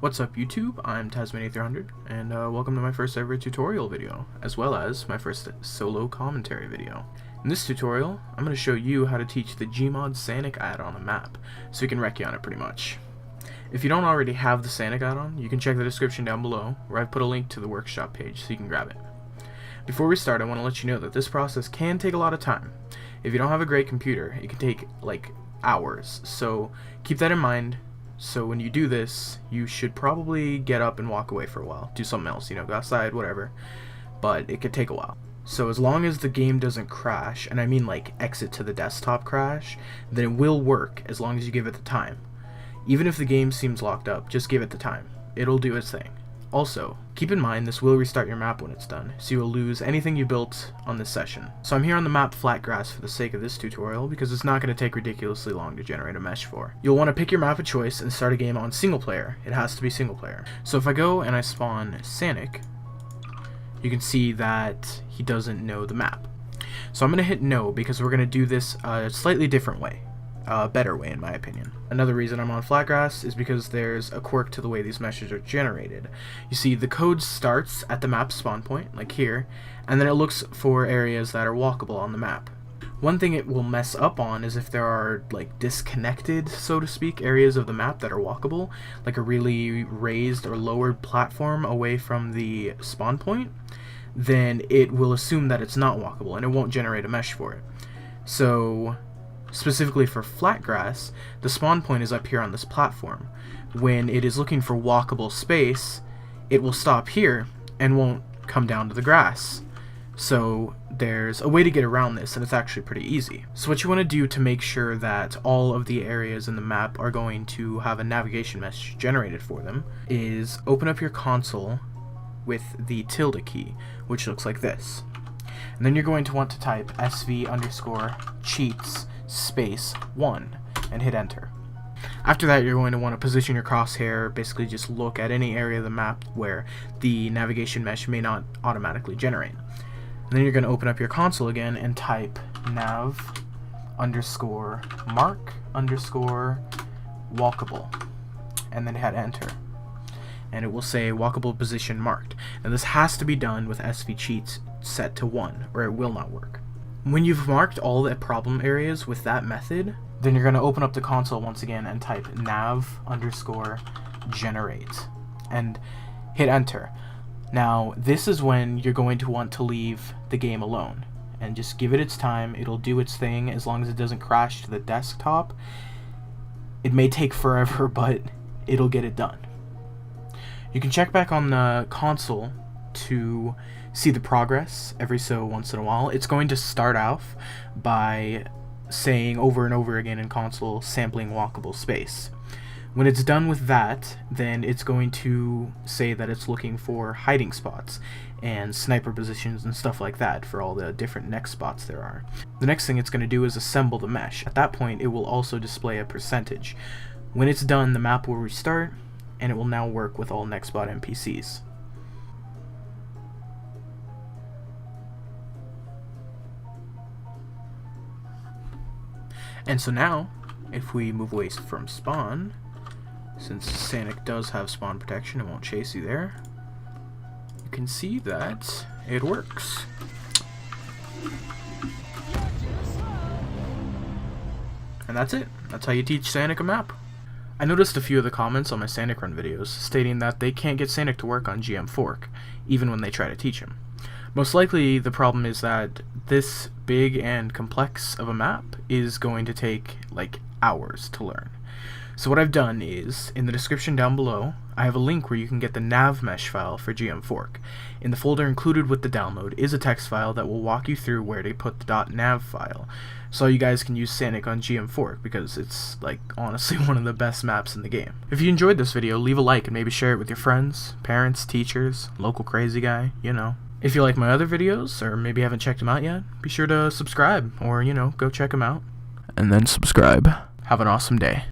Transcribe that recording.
What's up YouTube, I'm Tasmania300 and welcome to my first ever tutorial video, as well as my first solo commentary video. In this tutorial, I'm going to show you how to teach the Gmod Sanic add-on a map, so you can recce on it pretty much. If you don't already have the Sanic add-on, you can check the description down below, where I've put a link to the workshop page so you can grab it. Before we start, I want to let you know that this process can take a lot of time. If you don't have a great computer, it can take like hours, so keep that in mind. So when you do this, you should probably get up and walk away for a while. Do something else, go outside, whatever. But it could take a while. So as long as the game doesn't crash, and I mean like exit to the desktop crash, then it will work as long as you give it the time. Even if the game seems locked up, just give it the time. It'll do its thing. Also, keep in mind this will restart your map when it's done, so you will lose anything you built on this session. So I'm here on the map Flat Grass for the sake of this tutorial, because it's not going to take ridiculously long to generate a mesh for. You'll want to pick your map of choice and start a game on single player. It has to be single player. So if I go and I spawn Sanic, you can see that he doesn't know the map. So I'm going to hit no, because we're going to do this a slightly different way. A better way in my opinion. Another reason I'm on Flatgrass is because there's a quirk to the way these meshes are generated. You see, the code starts at the map spawn point, like here, and then it looks for areas that are walkable on the map. One thing it will mess up on is if there are like disconnected, so to speak, areas of the map that are walkable, like a really raised or lowered platform away from the spawn point, then it will assume that it's not walkable and it won't generate a mesh for it. So specifically for flat grass, the spawn point is up here on this platform. When it is looking for walkable space, it will stop here and won't come down to the grass. So there's a way to get around this, and it's actually pretty easy. So what you want to do to make sure that all of the areas in the map are going to have a navigation mesh generated for them is open up your console with the tilde key, which looks like this. And then you're going to want to type sv_cheats space 1 and hit enter. After that, you're going to want to position your crosshair, basically just look at any area of the map where the navigation mesh may not automatically generate. And then you're going to open up your console again and type nav_mark_walkable and then hit enter. And it will say walkable position marked. And this has to be done with svcheats set to 1 or it will not work. When you've marked all the problem areas with that method, then you're going to open up the console once again and type nav_generate and hit enter. Now this is when you're going to want to leave the game alone and just give it its time. It'll do its thing as long as it doesn't crash to the desktop. It may take forever, but it'll get it done. You can check back on the console to see the progress every so once in a while. It's going to start off by saying over and over again in console sampling walkable space. When it's done with that, then it's going to say that it's looking for hiding spots and sniper positions and stuff like that for all the different nextbots there are. The next thing it's going to do is assemble the mesh. At that point, it will also display a percentage. When it's done, the map will restart and it will now work with all nextbot NPCs. And so now, if we move away from spawn, since Sanic does have spawn protection, it won't chase you there, you can see that it works. And that's it. That's how you teach Sanic a map. I noticed a few of the comments on my Sanic Run videos stating that they can't get Sanic to work on GM Fork, even when they try to teach him. Most likely the problem is that this big and complex of a map is going to take like hours to learn. So what I've done is, in the description down below, I have a link where you can get the nav mesh file for GM Fork. In the folder included with the download is a text file that will walk you through where to put the .nav file, so you guys can use Sanic on GM Fork, because it's like honestly one of the best maps in the game. If you enjoyed this video, leave a like and maybe share it with your friends, parents, teachers, local crazy guy, If you like my other videos, or maybe haven't checked them out yet, be sure to subscribe, or go check them out. And then subscribe. Have an awesome day.